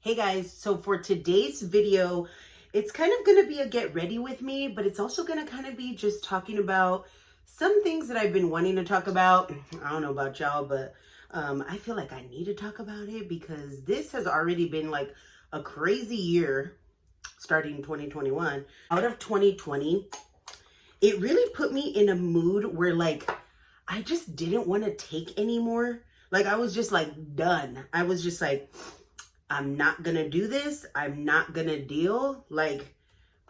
Hey guys, so for today's video, it's kind of going to be a get ready with me, but it's also going to kind of be just talking about some things that I've been wanting to talk about. I don't know about y'all, but I feel like I need to talk about it because this has already been like a crazy year starting 2021. Out of 2020, it really put me in a mood where like I just didn't want to take anymore. Like I was just like done. I was just like, I'm not gonna do this. I'm not gonna deal. Like,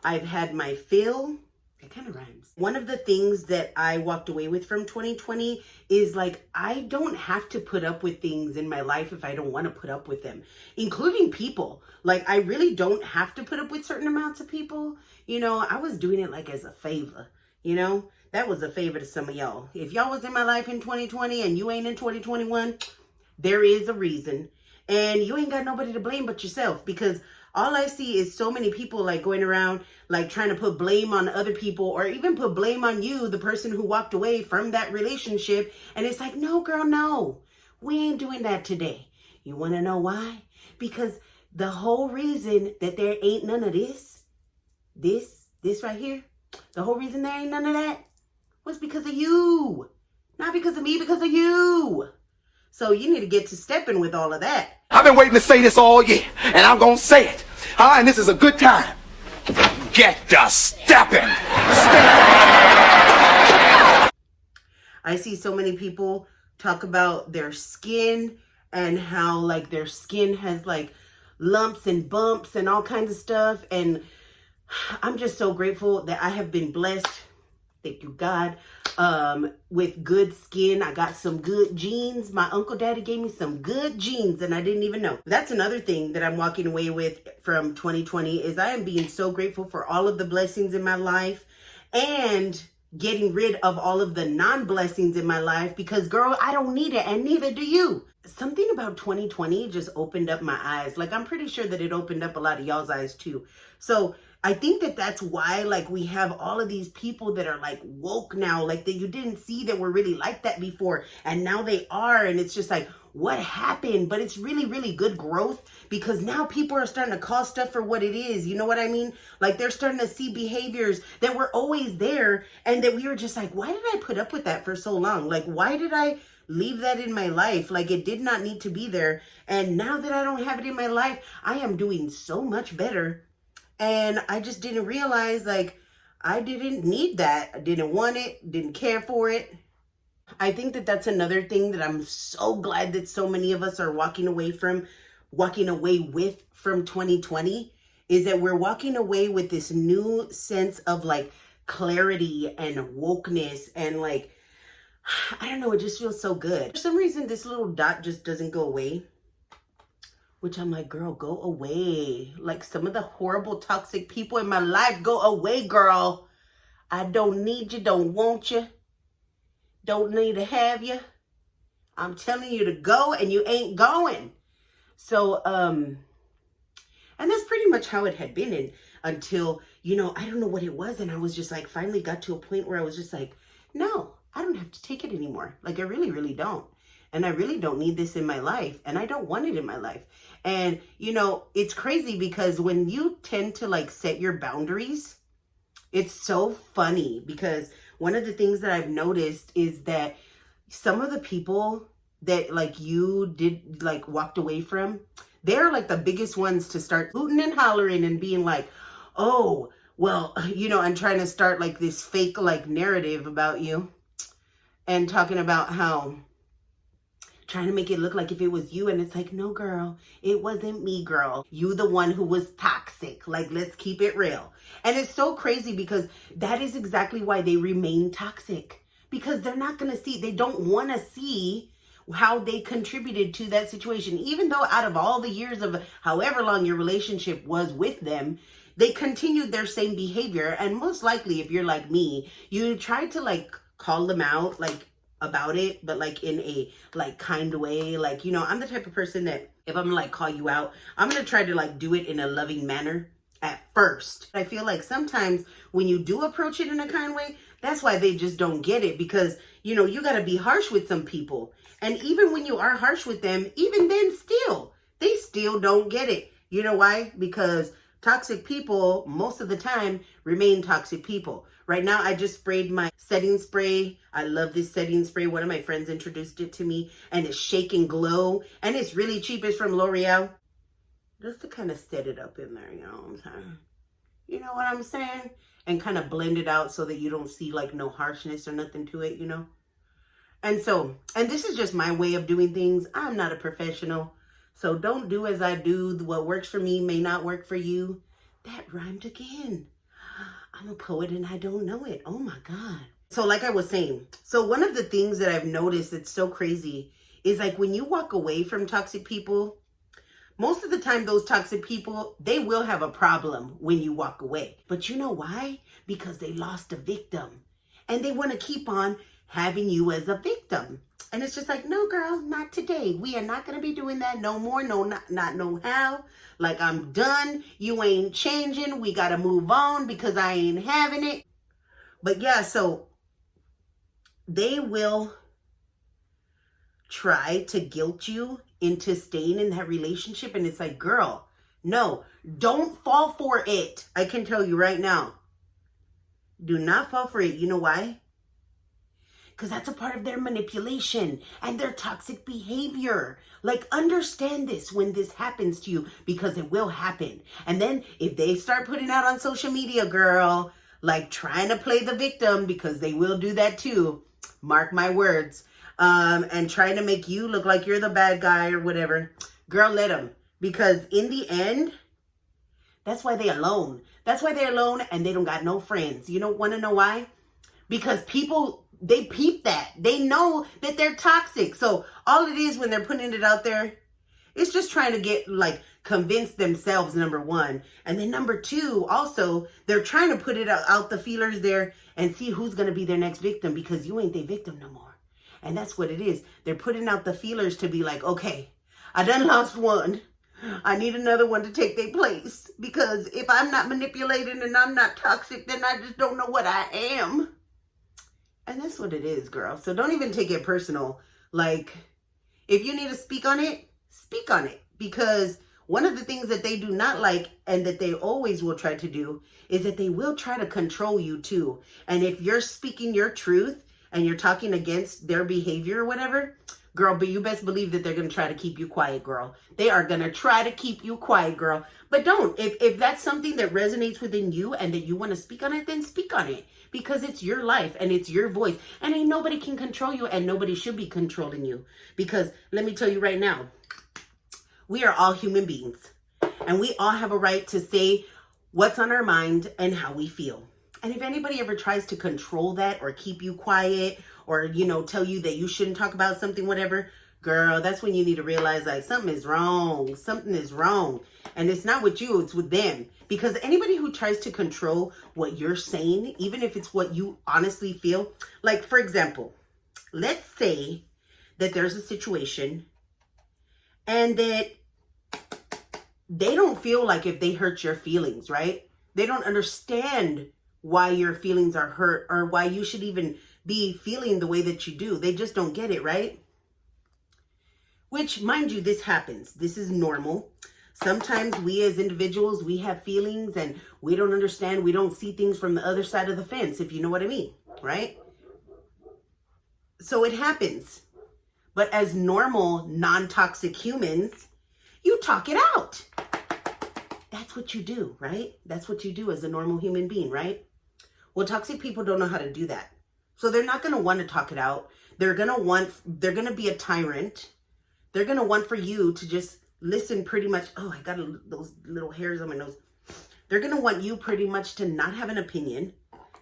I've had my fill. It kind of rhymes. One of the things that I walked away with from 2020 is like, I don't have to put up with things in my life if I don't want to put up with them, including people. Like, I really don't have to put up with certain amounts of people. You know, I was doing it like as a favor, you know? That was a favor to some of y'all. If y'all was in my life in 2020 and you ain't in 2021, there is a reason. And you ain't got nobody to blame but yourself, because all I see is so many people like going around like trying to put blame on other people or even put blame on you, the person who walked away from that relationship. And it's like, no, girl, no, we ain't doing that today. You want to know why? Because the whole reason that there ain't none of this right here, the whole reason there ain't none of that was because of you. Not because of me, because of you. So you need to get to stepping with all of that. I've been waiting to say this all year, and I'm going to say it. And this is a good time. Get to stepping. I see so many people talk about their skin and how like their skin has like lumps and bumps and all kinds of stuff. And I'm just so grateful that I have been blessed. Thank you, God. With good skin. I got some good genes. My uncle daddy gave me some good genes and I didn't even know. That's another thing that I'm walking away with from 2020 is I am being so grateful for all of the blessings in my life and getting rid of all of the non-blessings in my life because girl, I don't need it and neither do you. Something about 2020 just opened up my eyes. Like I'm pretty sure that it opened up a lot of y'all's eyes too. So I think that that's why like we have all of these people that are like woke now, like that you didn't see that were really like that before. And now they are. And it's just like, what happened? But it's really, really good growth because now people are starting to call stuff for what it is. You know what I mean? Like they're starting to see behaviors that were always there and that we were just like, why did I put up with that for so long? Like, why did I leave that in my life? Like it did not need to be there. And now that I don't have it in my life, I am doing so much better. And I just didn't realize like I didn't need that. I didn't want it, didn't care for it. I think that that's another thing that I'm so glad that so many of us are walking away with from 2020 is that we're walking away with this new sense of like clarity and wokeness and like, I don't know, it just feels so good. For some reason, this little dot just doesn't go away. Which I'm like, girl, go away. Like some of the horrible, toxic people in my life, go away, girl. I don't need you, don't want you. Don't need to have you. I'm telling you to go and you ain't going. So, and that's pretty much how it had been until, you know, I don't know what it was. And I was just like, finally got to a point where I was just like, no, I don't have to take it anymore. Like I really, really don't. And I really don't need this in my life. And I don't want it in my life. And, you know, it's crazy because when you tend to like set your boundaries, it's so funny because one of the things that I've noticed is that some of the people that like you did like walked away from, they're like the biggest ones to start hooting and hollering and being like, oh, well, you know, and trying to start like this fake like narrative about you and talking about how trying to make it look like if it was you. And it's like, no, girl, it wasn't me, girl. You the one who was toxic. Like, let's keep it real. And it's so crazy because that is exactly why they remain toxic. Because they're not going to see, they don't want to see how they contributed to that situation. Even though out of all the years of however long your relationship was with them, they continued their same behavior. And most likely, if you're like me, you try to like call them out, like, about it, but like in a like kind way. Like, you know, I'm the type of person that if I'm like call you out, I'm gonna try to like do it in a loving manner at first. I feel like sometimes when you do approach it in a kind way, that's why they just don't get it, because you know, you got to be harsh with some people, and even when you are harsh with them, even then still they still don't get it. You know why? Because toxic people, most of the time, remain toxic people. Right now, I just sprayed my setting spray. I love this setting spray. One of my friends introduced it to me, and it's Shake and Glow, and it's really cheap. It's from L'Oreal. Just to kind of set it up in there, you know what I'm saying? You know what I'm saying? And kind of blend it out so that you don't see like no harshness or nothing to it, you know? And so, and this is just my way of doing things. I'm not a professional. So don't do as I do. What works for me may not work for you. That rhymed again. I'm a poet and I don't know it. Oh my God. So like I was saying, so one of the things that I've noticed that's so crazy is like when you walk away from toxic people, most of the time those toxic people, they will have a problem when you walk away. But you know why? Because they lost a victim and they want to keep on having you as a victim. And it's just like, no, girl, not today. We are not going to be doing that no more. No, not no how. Like, I'm done. You ain't changing. We got to move on because I ain't having it. But yeah, so they will try to guilt you into staying in that relationship. And it's like, girl, no, don't fall for it. I can tell you right now. Do not fall for it. You know why? Because that's a part of their manipulation and their toxic behavior. Like, understand this when this happens to you, because it will happen. And then if they start putting out on social media, girl, like trying to play the victim, because they will do that too, mark my words, and trying to make you look like you're the bad guy or whatever, girl, let them. Because in the end, that's why they're alone. That's why they're alone and they don't got no friends. You don't want to know why? Because people, they peep that. They know that they're toxic. So all it is when they're putting it out there, it's just trying to get like convince themselves, number one. And then number two, also, they're trying to put it out the feelers there and see who's going to be their next victim, because you ain't their victim no more. And that's what it is. They're putting out the feelers to be like, okay, I done lost one. I need another one to take their place. Because if I'm not manipulating and I'm not toxic, then I just don't know what I am. And that's what it is, girl. So don't even take it personal. Like, if you need to speak on it, speak on it. Because one of the things that they do not like and that they always will try to do is that they will try to control you too. And if you're speaking your truth and you're talking against their behavior or whatever, girl, but you best believe that they're going to try to keep you quiet, girl. They are going to try to keep you quiet, girl. But don't. If that's something that resonates within you and that you want to speak on it, then speak on it. Because it's your life and it's your voice. And ain't nobody can control you and nobody should be controlling you. Because let me tell you right now, we are all human beings. And we all have a right to say what's on our mind and how we feel. And if anybody ever tries to control that or keep you quiet or, you know, tell you that you shouldn't talk about something, whatever, girl, that's when you need to realize like something is wrong. Something is wrong. And it's not with you, it's with them. Because anybody who tries to control what you're saying, even if it's what you honestly feel, like, for example, let's say that there's a situation and that they don't feel like if they hurt your feelings, right? They don't understand why your feelings are hurt or why you should even be feeling the way that you do. They just don't get it, right? Which, mind you, this happens. This is normal. Sometimes we as individuals, we have feelings and we don't understand. We don't see things from the other side of the fence, if you know what I mean, right? So it happens. But as normal, non-toxic humans, you talk it out. That's what you do, right? That's what you do as a normal human being, right? Well, toxic people don't know how to do that. So they're not going to want to talk it out. They're going to be a tyrant. They're going to want for you to just listen pretty much. Oh, I got those little hairs on my nose. They're going to want you pretty much to not have an opinion,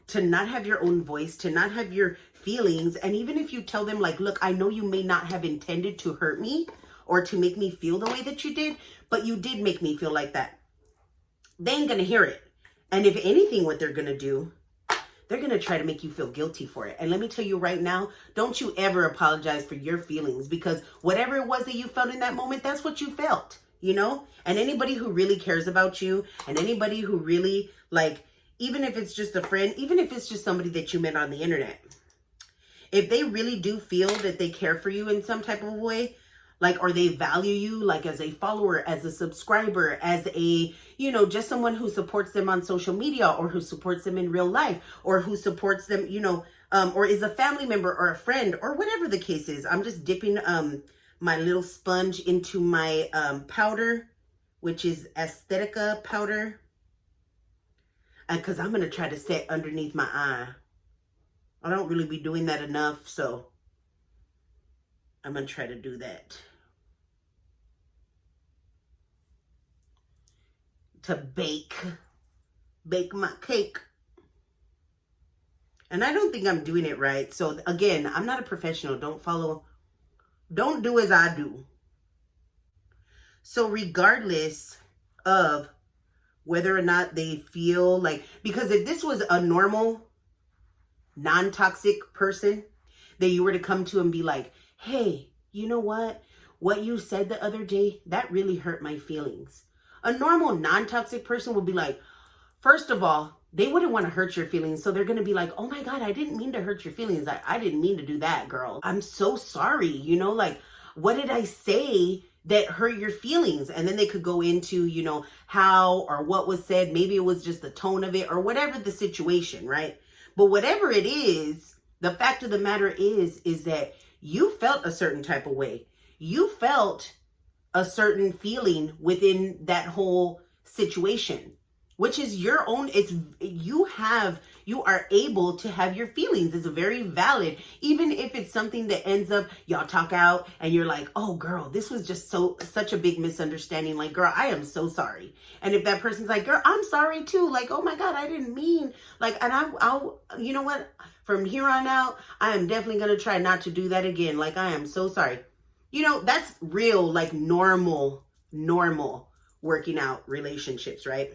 to not have your own voice, to not have your feelings. And even if you tell them like, look, I know you may not have intended to hurt me or to make me feel the way that you did, but you did make me feel like that. They ain't going to hear it. And if anything, what they're going to do, they're going to try to make you feel guilty for it. And let me tell you right now, don't you ever apologize for your feelings, because whatever it was that you felt in that moment, that's what you felt, you know? And anybody who really cares about you and anybody who really, like, even if it's just a friend, even if it's just somebody that you met on the internet, if they really do feel that they care for you in some type of way, Like, or they value you like as a follower, as a subscriber, as a, you know, just someone who supports them on social media, or who supports them in real life, or who supports them, you know, or is a family member or a friend, or whatever the case is. I'm just dipping my little sponge into my powder, which is Aesthetica powder. And because I'm going to try to set underneath my eye. I don't really be doing that enough, so I'm going to try to do that. To bake my cake. And I don't think I'm doing it right. So again, I'm not a professional. Don't do as I do. So regardless of whether or not they feel like, because if this was a normal, non-toxic person that you were to come to and be like, hey, you know what you said the other day, that really hurt my feelings. A normal, non-toxic person would be like, first of all, they wouldn't want to hurt your feelings. So they're going to be like, oh my God, I didn't mean to hurt your feelings. I didn't mean to do that, girl. I'm so sorry. You know, like, what did I say that hurt your feelings? And then they could go into, you know, how or what was said. Maybe it was just the tone of it or whatever the situation, right? But whatever it is, the fact of the matter is that you felt a certain type of way. You felt a certain feeling within that whole situation, which is your own. You are able to have your feelings. It's very valid. Even if it's something that ends up, y'all talk out and you're like, oh girl, this was just such a big misunderstanding. Like, girl, I am so sorry. And if that person's like, girl, I'm sorry too. Like, oh my God, I didn't mean, like, and I'll, you know what? From here on out, I am definitely going to try not to do that again. Like, I am so sorry. You know, that's real, like normal working out relationships, right?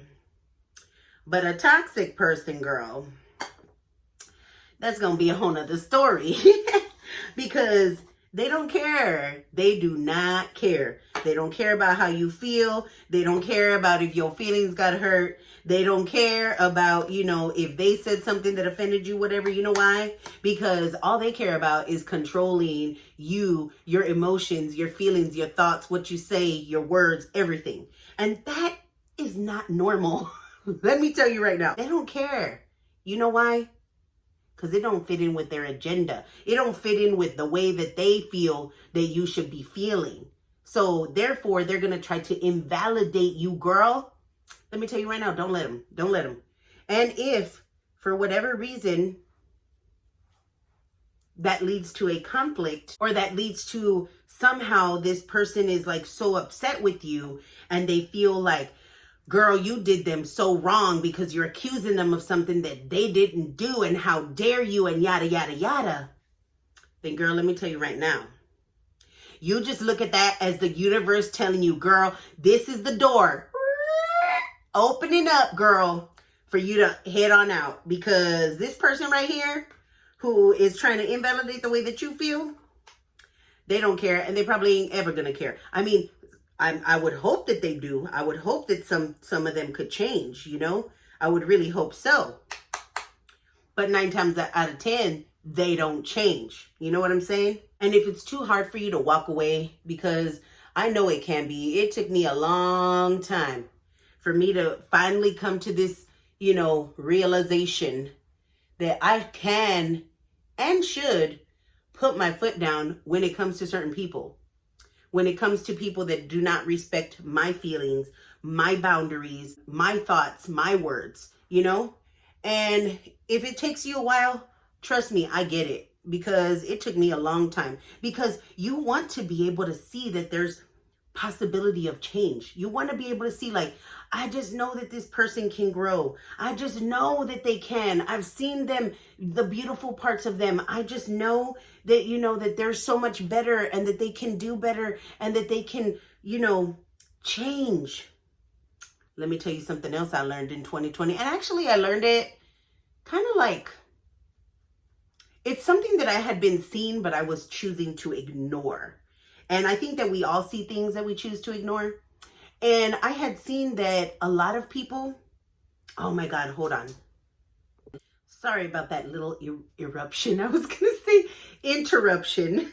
But a toxic person, girl, that's going to be a whole nother story. Because they don't care. They do not care. They don't care about how you feel. They don't care about if your feelings got hurt. They don't care about, you know, if they said something that offended you, whatever. You know why? Because all they care about is controlling you, your emotions, your feelings, your thoughts, what you say, your words, everything. And that is not normal. Let me tell you right now. They don't care. You know why? Because it don't fit in with their agenda. It don't fit in with the way that they feel that you should be feeling. So therefore, they're going to try to invalidate you, girl. Let me tell you right now, don't let them. Don't let them. And if, for whatever reason, that leads to a conflict, or that leads to somehow this person is like so upset with you and they feel like, girl, you did them so wrong because you're accusing them of something that they didn't do, and how dare you, and yada, yada, yada. Then, girl, let me tell you right now. You just look at that as the universe telling you, girl, this is the door. Opening up, girl, for you to head on out. Because this person right here who is trying to invalidate the way that you feel, they don't care, and they probably ain't ever going to care. I mean, I would hope that they do. I would hope that some of them could change, you know? I would really hope so. But 9 times out of 10, they don't change. You know what I'm saying? And if it's too hard for you to walk away, because I know it can be. It took me a long time for me to finally come to this, you know, realization that I can and should put my foot down when it comes to certain people. When it comes to people that do not respect my feelings, my boundaries, my thoughts, my words, you know? And if it takes you a while, trust me, I get it. Because it took me a long time. Because you want to be able to see that there's possibility of change. You want to be able to see, like, I just know that this person can grow. I just know that they can. I've seen them, the beautiful parts of them. I just know that, you know, that they're so much better, and that they can do better, and that they can, you know, change. Let me tell you something else I learned in 2020. And actually, I learned it kind of like, it's something that I had been seeing, but I was choosing to ignore. And I think that we all see things that we choose to ignore. And I had seen that a lot of people, oh my God, hold on. Sorry about that little eruption. I was going to say interruption.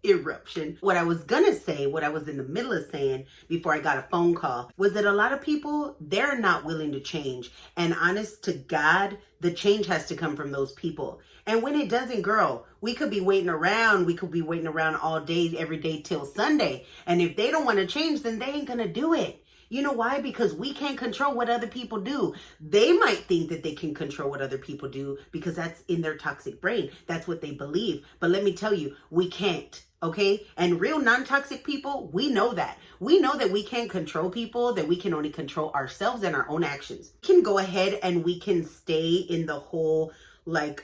eruption. What I was gonna say, what I was in the middle of saying before I got a phone call, was that a lot of people, they're not willing to change. And honest to God, the change has to come from those people. And when it doesn't, girl, we could be waiting around. We could be waiting around all day, every day till Sunday. And if they don't want to change, then they ain't gonna do it. You know why? Because we can't control what other people do. They might think that they can control what other people do because that's in their toxic brain. That's what they believe. But let me tell you, we can't. Okay? And real non-toxic people, we know that. We know that we can't control people, that we can only control ourselves and our own actions. We can go ahead and we can stay in the whole, like,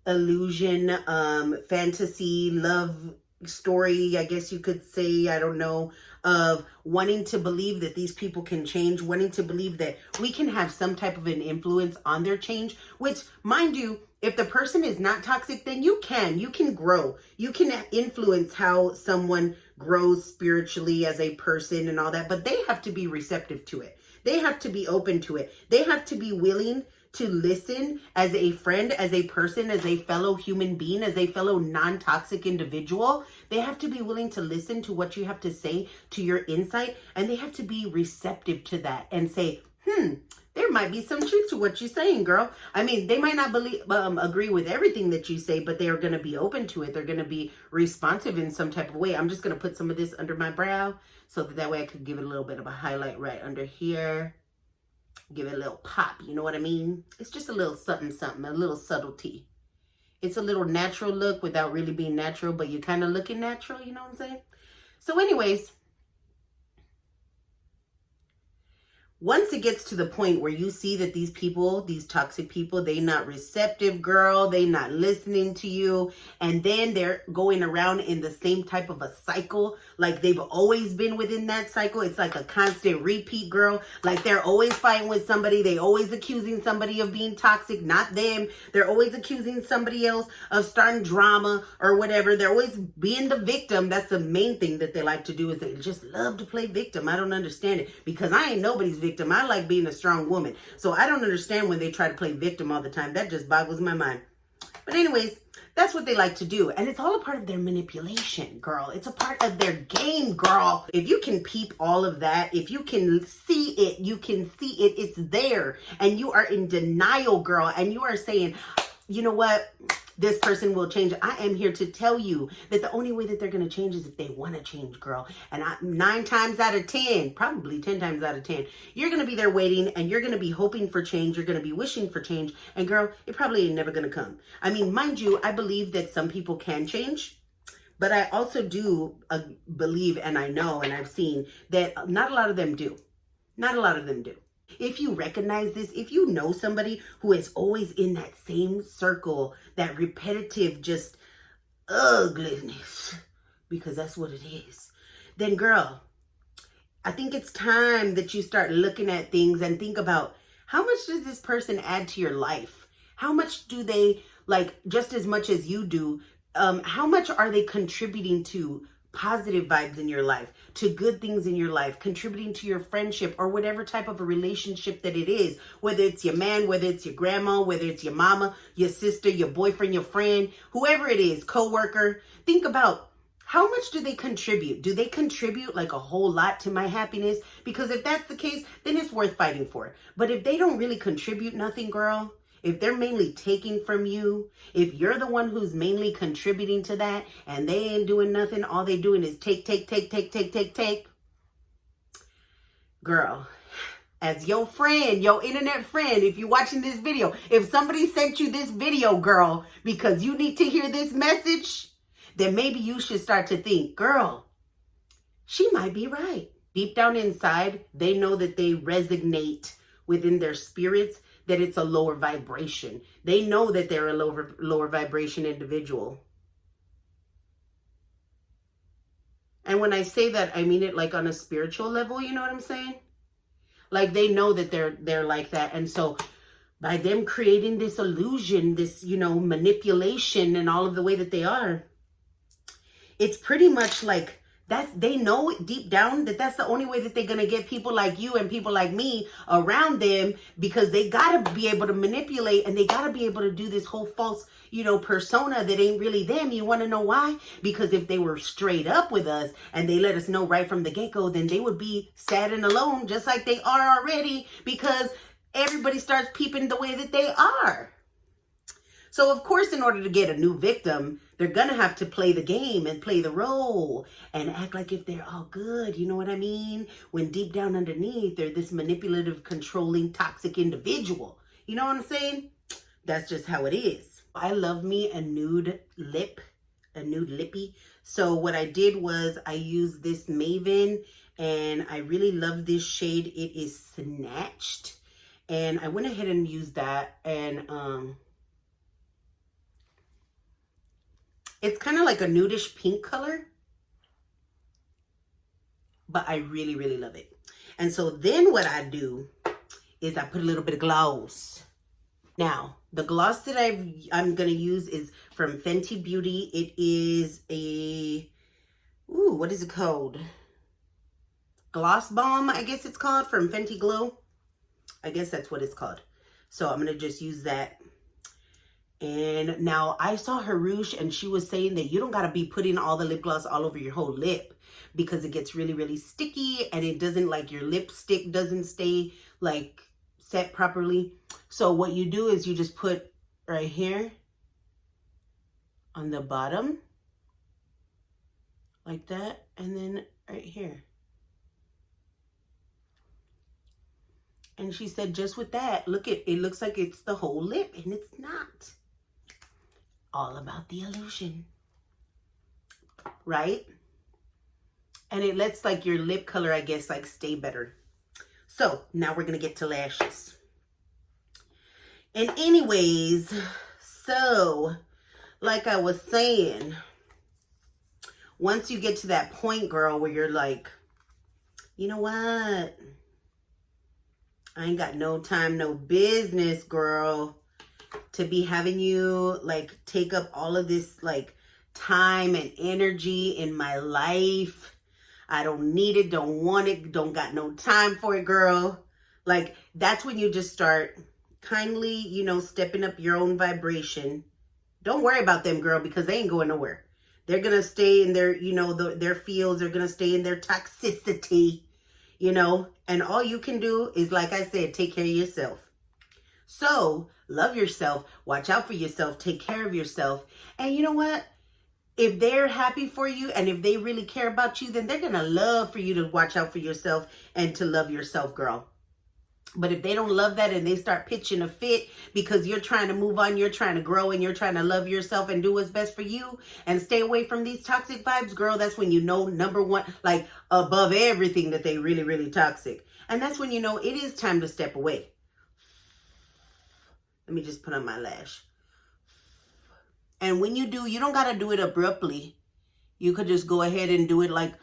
illusion, fantasy, love story, I guess you could say, I don't know, of wanting to believe that these people can change, wanting to believe that we can have some type of an influence on their change, which, mind you, if the person is not toxic, then you can grow. You can influence how someone grows spiritually as a person and all that, but they have to be receptive to it. They have to be open to it. They have to be willing to listen as a friend, as a person, as a fellow human being, as a fellow non-toxic individual. They have to be willing to listen to what you have to say, to your insight, and they have to be receptive to that and say, there might be some truth to what you're saying, girl. I mean, they might not agree with everything that you say, but they are going to be open to it. They're going to be responsive in some type of way. I'm just going to put some of this under my brow so that way I could give it a little bit of a highlight right under here. Give it a little pop, you know what I mean? It's just a little something, a little subtlety. It's a little natural look without really being natural, but you're kind of looking natural, you know what I'm saying? So anyways, once it gets to the point where you see that these people, these toxic people, they not receptive, girl, they not listening to you, and then they're going around in the same type of a cycle, like they've always been within that cycle. It's like a constant repeat, girl. Like they're always fighting with somebody. They always accusing somebody of being toxic, not them. They're always accusing somebody else of starting drama or whatever. They're always being the victim. That's the main thing that they like to do, is they just love to play victim. I don't understand it, because I ain't nobody's victim. I like being a strong woman. So I don't understand when they try to play victim all the time. That just boggles my mind. But anyways, that's what they like to do. And it's all a part of their manipulation, girl. It's a part of their game, girl. If you can peep all of that, if you can see it, you can see it. It's there. And you are in denial, girl. And you are saying, you know what? This person will change. I am here to tell you that the only way that they're going to change is if they want to change, girl. And 9 times out of 10, probably 10 times out of 10, you're going to be there waiting, and you're going to be hoping for change. You're going to be wishing for change. And girl, it probably ain't never going to come. I mean, mind you, I believe that some people can change, but I also do believe, and I know, and I've seen that not a lot of them do. Not a lot of them do. If you recognize this, if you know somebody who is always in that same circle, that repetitive just ugliness, because that's what it is, then girl, I think it's time that you start looking at things and think about, how much does this person add to your life? How much do they, like, just as much as you do, how much are they contributing to positive vibes in your life, to good things in your life, contributing to your friendship or whatever type of a relationship that it is, whether it's your man, whether it's your grandma, whether it's your mama, your sister, your boyfriend, your friend, whoever it is, coworker. Think about, how much do they contribute? Do they contribute like a whole lot to my happiness? Because if that's the case, then it's worth fighting for. But if they don't really contribute nothing, girl, if they're mainly taking from you, if you're the one who's mainly contributing to that and they ain't doing nothing, all they doing is take. Girl, as your friend, your internet friend, if you're watching this video, if somebody sent you this video, girl, because you need to hear this message, then maybe you should start to think, girl, she might be right. Deep down inside, they know that they resonate within their spirits, that it's a lower vibration. They know that they're a lower vibration individual. And when I say that, I mean it like on a spiritual level, you know what I'm saying? Like they know that they're like that. And so by them creating this illusion, this, manipulation and all of the way that they are, it's pretty much like they know deep down that that's the only way that they're going to get people like you and people like me around them, because they got to be able to manipulate, and they got to be able to do this whole false, persona that ain't really them. You want to know why? Because if they were straight up with us and they let us know right from the get-go, then they would be sad and alone just like they are already, because everybody starts peeping the way that they are. So, of course, in order to get a new victim, they're going to have to play the game and play the role and act like if they're all good. You know what I mean? When deep down underneath, they're this manipulative, controlling, toxic individual. You know what I'm saying? That's just how it is. I love me a nude lip, a nude lippy. So what I did was I used this Maven, and I really love this shade. It is Snatched. And I went ahead and used that, and it's kind of like a nudish pink color, but I really, really love it. And so then what I do is I put a little bit of gloss. Now, the gloss that I'm going to use is from Fenty Beauty. It is what is it called? Gloss Bomb, I guess it's called, from Fenty Glow. I guess that's what it's called. So I'm going to just use that. And now I saw Harush, and she was saying that you don't got to be putting all the lip gloss all over your whole lip, because it gets really, really sticky, and it doesn't, like, your lipstick doesn't stay like set properly. So what you do is you just put right here on the bottom like that, and then right here. And she said just with that, look, it looks like it's the whole lip, and it's not. All about the illusion, right? And it lets, like, your lip color, I guess, like, stay better. So now we're gonna get to lashes. And anyways, so like I was saying, once you get to that point, girl, where you're like, you know what, I ain't got no time, no business, girl, to be having you, like, take up all of this, like, time and energy in my life. I don't need it, don't want it, don't got no time for it, girl. Like, that's when you just start kindly, stepping up your own vibration. Don't worry about them, girl, because they ain't going nowhere. They're going to stay in their, their fields. They're going to stay in their toxicity, and all you can do is, like I said, take care of yourself. So love yourself, watch out for yourself, take care of yourself. And you know what? If they're happy for you and if they really care about you, then they're going to love for you to watch out for yourself and to love yourself, girl. But if they don't love that and they start pitching a fit because you're trying to move on, you're trying to grow, and you're trying to love yourself and do what's best for you and stay away from these toxic vibes, girl, that's when you know, number one, like, above everything, that they really, really toxic. And that's when you know it is time to step away. Let me just put on my lash. And when you do, you don't got to do it abruptly. You could just go ahead and do it, like,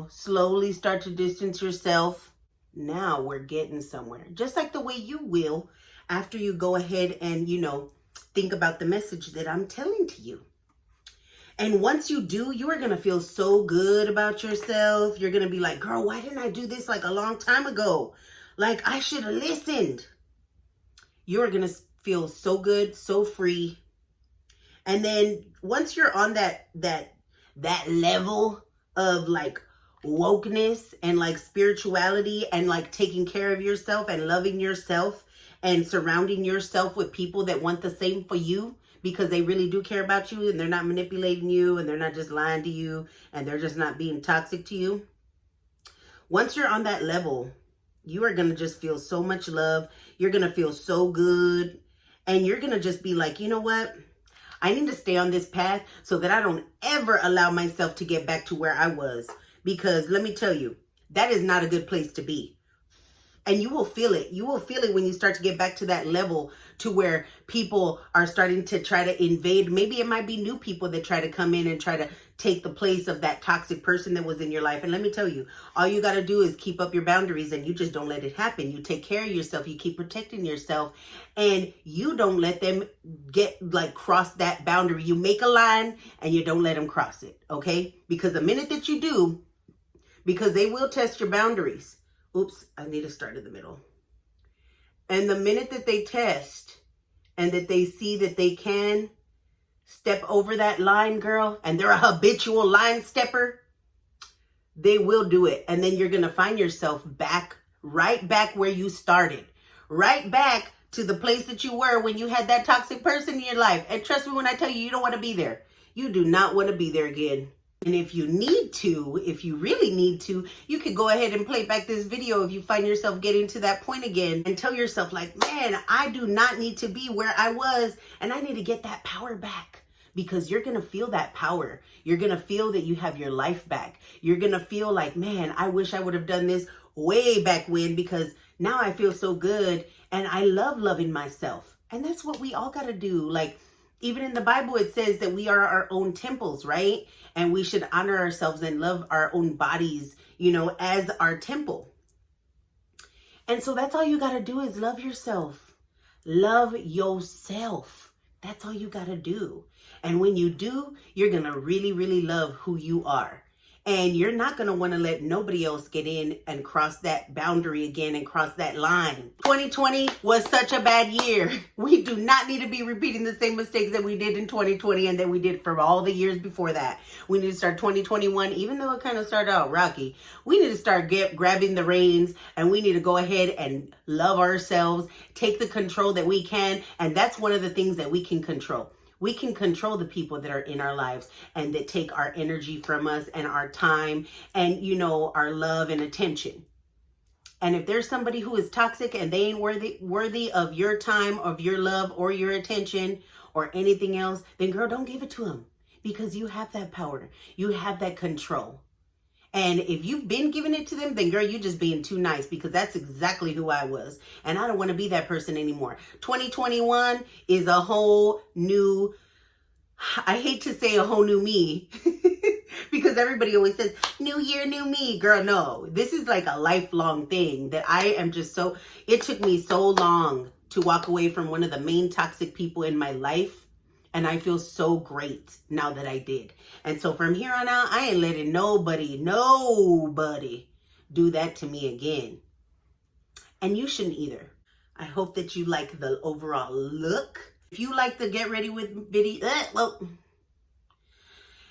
slowly start to distance yourself. Now we're getting somewhere. Just like the way you will after you go ahead and, think about the message that I'm telling to you. And once you do, you are going to feel so good about yourself. You're going to be like, girl, why didn't I do this like a long time ago? Like, I should have listened. You're going to feel so good, so free. And then once you're on that level of, like, wokeness and, like, spirituality and, like, taking care of yourself and loving yourself and surrounding yourself with people that want the same for you, because they really do care about you and they're not manipulating you and they're not just lying to you and they're just not being toxic to you. Once you're on that level, you are going to just feel so much love. You're going to feel so good. And you're going to just be like, you know what? I need to stay on this path so that I don't ever allow myself to get back to where I was. Because let me tell you, that is not a good place to be. And you will feel it. You will feel it when you start to get back to that level to where people are starting to try to invade. Maybe it might be new people that try to come in and try to take the place of that toxic person that was in your life. And let me tell you, all you got to do is keep up your boundaries, and you just don't let it happen. You take care of yourself. You keep protecting yourself, and you don't let them get cross that boundary. You make a line and you don't let them cross it. Okay? Because the minute that you do, because they will test your boundaries. Oops, I need to start in the middle. And the minute that they test and that they see that they can step over that line, girl, and they're a habitual line stepper, they will do it. And then you're going to find yourself right back where you started, right back to the place that you were when you had that toxic person in your life. And trust me when I tell you, you don't want to be there. You do not want to be there again. And if you need to, if you really need to, you could go ahead and play back this video if you find yourself getting to that point again, and tell yourself like, man, I do not need to be where I was, and I need to get that power back. Because you're going to feel that power. You're going to feel that you have your life back. You're going to feel like, man, I wish I would have done this way back when, because now I feel so good and I love loving myself. And that's what we all got to do. Like, even in the Bible, it says that we are our own temples, right? And we should honor ourselves and love our own bodies, as our temple. And so that's all you got to do is love yourself. Love yourself. That's all you got to do. And when you do, you're going to really, really love who you are. And you're not going to want to let nobody else get in and cross that boundary again and cross that line. 2020 was such a bad year. We do not need to be repeating the same mistakes that we did in 2020 and that we did for all the years before that. We need to start 2021, even though it kind of started out rocky. We need to start grabbing the reins, and we need to go ahead and love ourselves, take the control that we can. And that's one of the things that we can control. We can control the people that are in our lives and that take our energy from us and our time and, our love and attention. And if there's somebody who is toxic and they ain't worthy of your time, of your love or your attention or anything else, then girl, don't give it to them, because you have that power. You have that control. And if you've been giving it to them, then girl, you're just being too nice, because that's exactly who I was. And I don't want to be that person anymore. 2021 is a whole new, I hate to say a whole new me, because everybody always says, new year, new me. Girl, no, this is like a lifelong thing that I am just it took me so long to walk away from one of the main toxic people in my life. And I feel so great now that I did. And so from here on out, I ain't letting nobody do that to me again. And you shouldn't either. I hope that you like the overall look. If you like the Get Ready With video,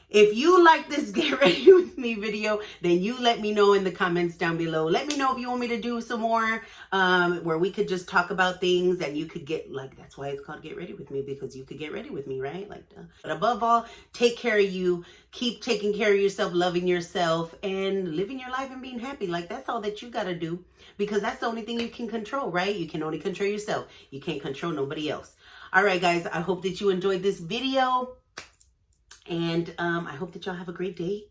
if you like this Get Ready With Me video, then you let me know in the comments down below. Let me know if you want me to do some more where we could just talk about things and you could get, that's why it's called Get Ready With Me, because you could get ready with me, right? But above all, take care of you. Keep taking care of yourself, loving yourself, and living your life and being happy. That's all that you got to do, because that's the only thing you can control, right? You can only control yourself. You can't control nobody else. All right, guys, I hope that you enjoyed this video. And I hope that y'all have a great day.